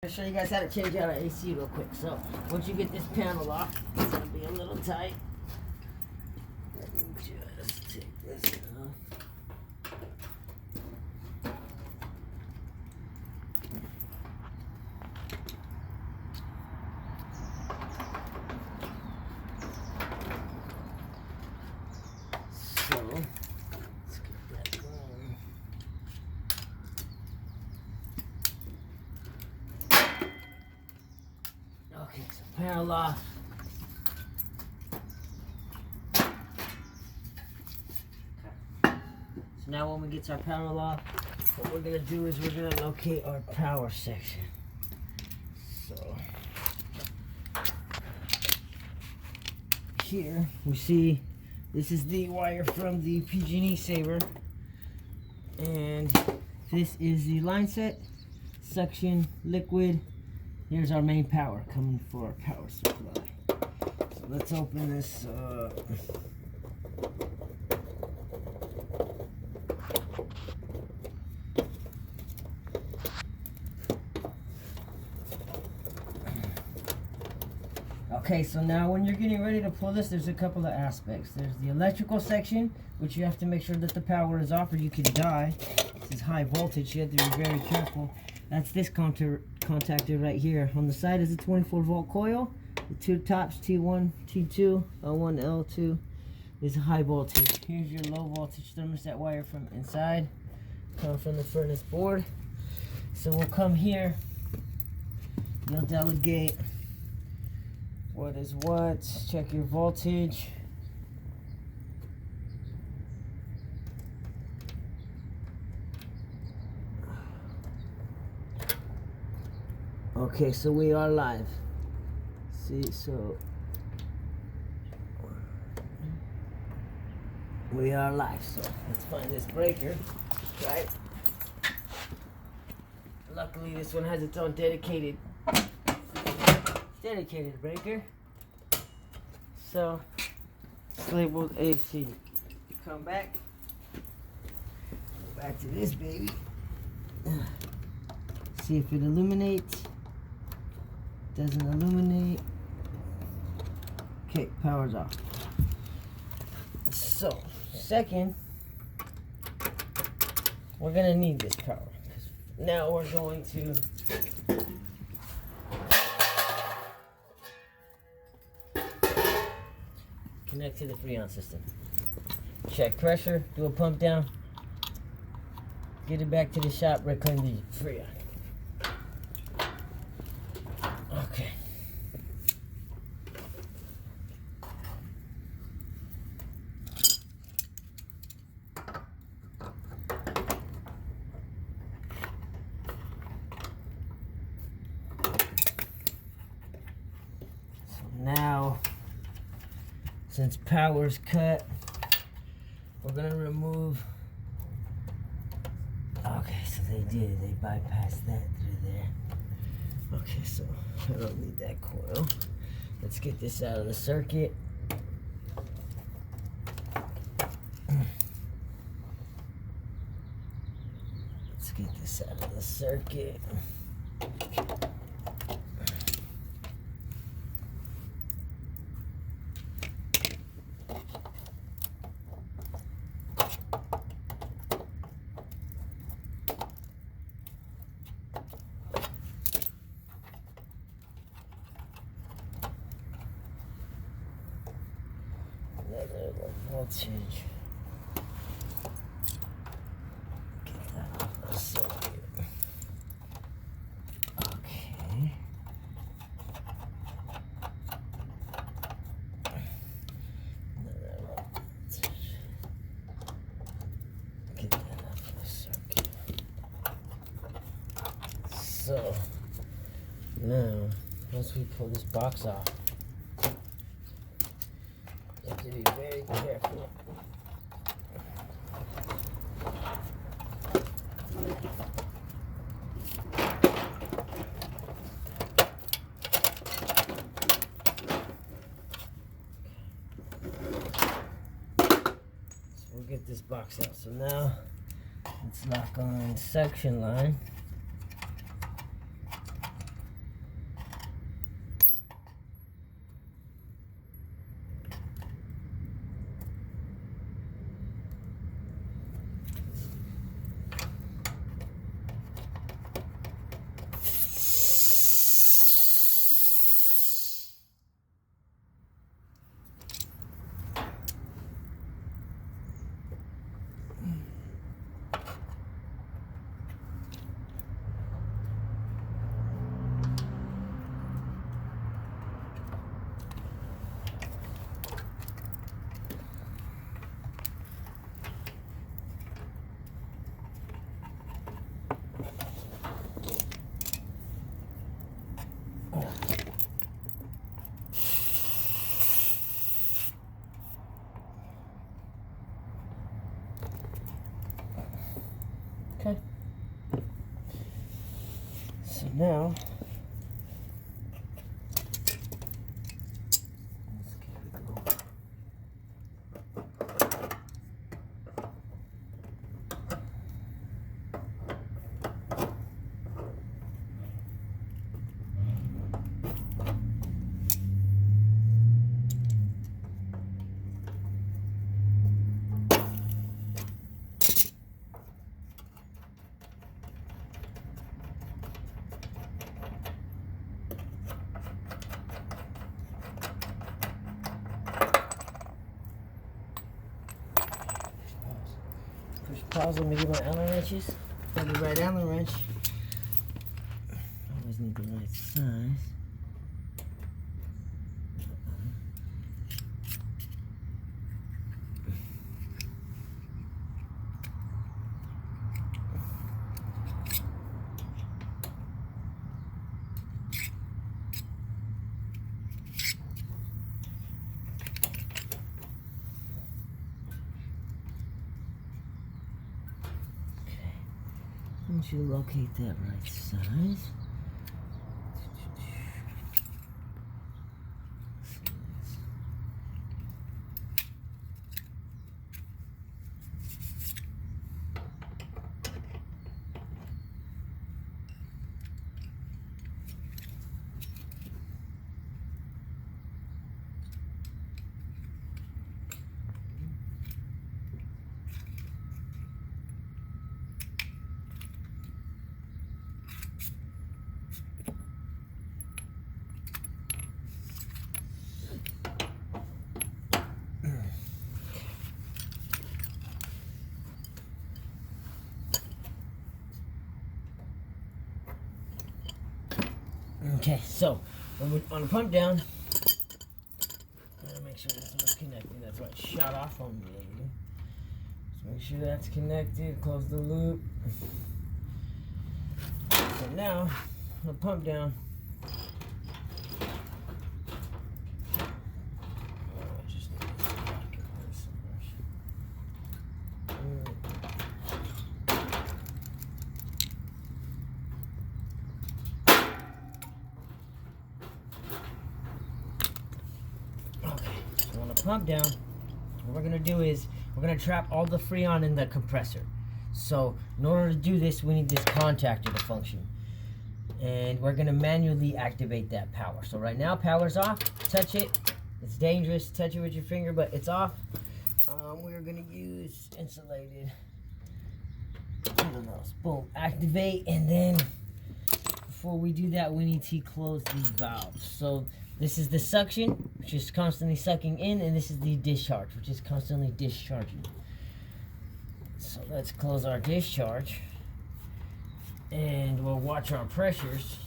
I'll show you guys how to change out our AC real quick. So once you get this panel off, it's gonna be a little tight. Let me just take this off. So let's get that going. Okay, so panel off. So now when we get our panel off, what we're gonna do is we're gonna locate our power section. So here we see this is the wire from the PG&E saver, and this is the line set, suction, liquid. Here's our main power coming for our power supply. So let's open this up. Okay, so now when you're getting ready to pull this, there's a couple of aspects. There's the electrical section, which you have to make sure that the power is off or you can die. This is high voltage, you have to be very careful. That's this contactor right here. On the side is a 24 volt coil. The two tops, T1, T2, L1, L2, is high voltage. Here's your low voltage thermostat wire from inside, coming from the furnace board. So we'll come here, you'll delegate what is what, check your voltage. Okay, so we are live. See, so we are live. So let's find this breaker, right? Luckily, this one has its own dedicated breaker. So it's labeled AC. You come back. Go back to this baby. See if it illuminates. Doesn't illuminate. Okay, power's off. So, second, we're gonna need this power. Now we're going to connect to the Freon system. Check pressure, do a pump down, get it back to the shop, reclaim the Freon. Okay. So now, since power's cut, we're gonna remove. Okay, so they bypassed that through there. Okay, so I don't need that coil. Let's get this out of the circuit. Let's get this out of the circuit. Another low voltage. Get that out of the circuit. Okay. Another low voltage. Get that out of the circuit. So now, once we pull this box off, you have to be very careful. So we'll get this box out. So now let's lock on suction line. Okay. So now, let's keep it going. Push pause. Let me get my Allen wrenches. Got the right Allen wrench. Always need the right size. Once you locate that right size, okay, so when we on the pump down, gotta make sure this one's connected. That's why it shot off on me. So make sure that's connected. Close the loop. So now, the pump down. Pump down, what we're gonna do is we're gonna trap all the freon in the compressor. So in order to do this, we need this contactor to function, and we're gonna manually activate that power. So right now, power's off. Touch it. It's dangerous. Touch it with your finger, but it's off. We're gonna use insulated. Boom, activate, and then before we do that, we need to close these valves. So this is the suction, which is constantly sucking in, and this is the discharge, which is constantly discharging. So let's close our discharge, and we'll watch our pressures.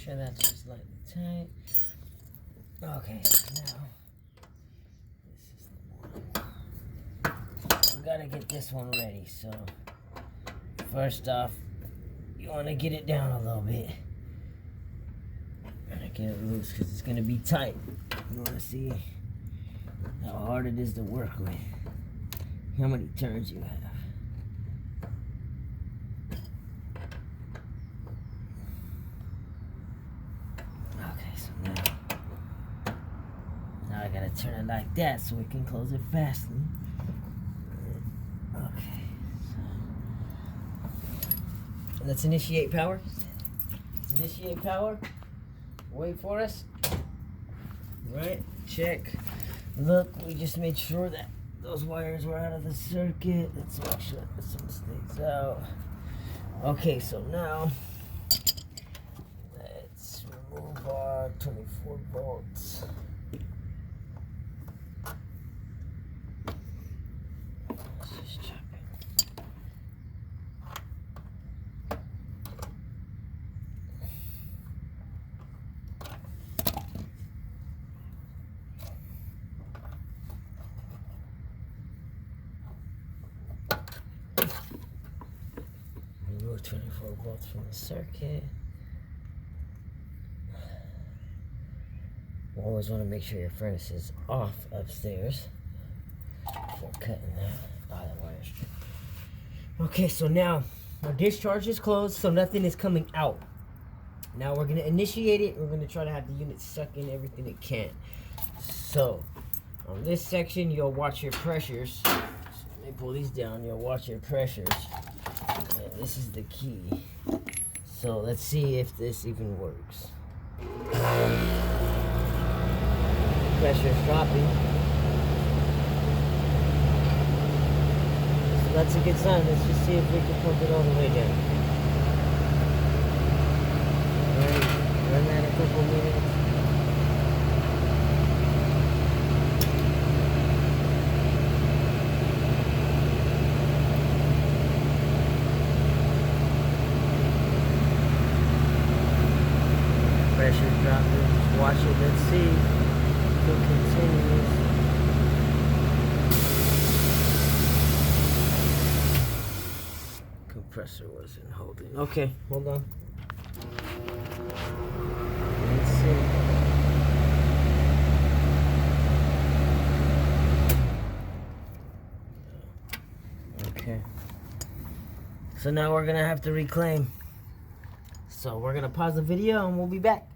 Sure that's just slightly tight. Okay, now this is the one. We gotta get this one ready. So first off, you want to get it down a little bit. And get it loose because it's gonna be tight. You want to see how hard it is to work with. How many turns you have. Now I gotta turn it like that so we can close it fastly. Okay. So let's initiate power. Let's initiate power. Wait for us. Right. Check. Look, we just made sure that those wires were out of the circuit. Let's make sure this one stays out. Okay, so now let's remove our 24 volts. Let's just chop it. remove 24 volts from the circuit. You always want to make sure your furnace is off upstairs before cutting that out of the wire strip. Okay, so now our discharge is closed, so nothing is coming out. Now we're going to initiate it. We're going to try to have the unit suck in everything it can. So on this section, you'll watch your pressures. So let me pull these down. You'll watch your pressures. And this is the key. So let's see if this even works. Pressure is dropping. So that's a good sign. Let's just see if we can pump it all the way down. Run that a couple minutes. Pressure dropping. Just watch it. Let's see if it continues. Compressor wasn't holding. Okay, hold on. Let's see. Okay. So now we're gonna have to reclaim. So we're gonna pause the video and we'll be back.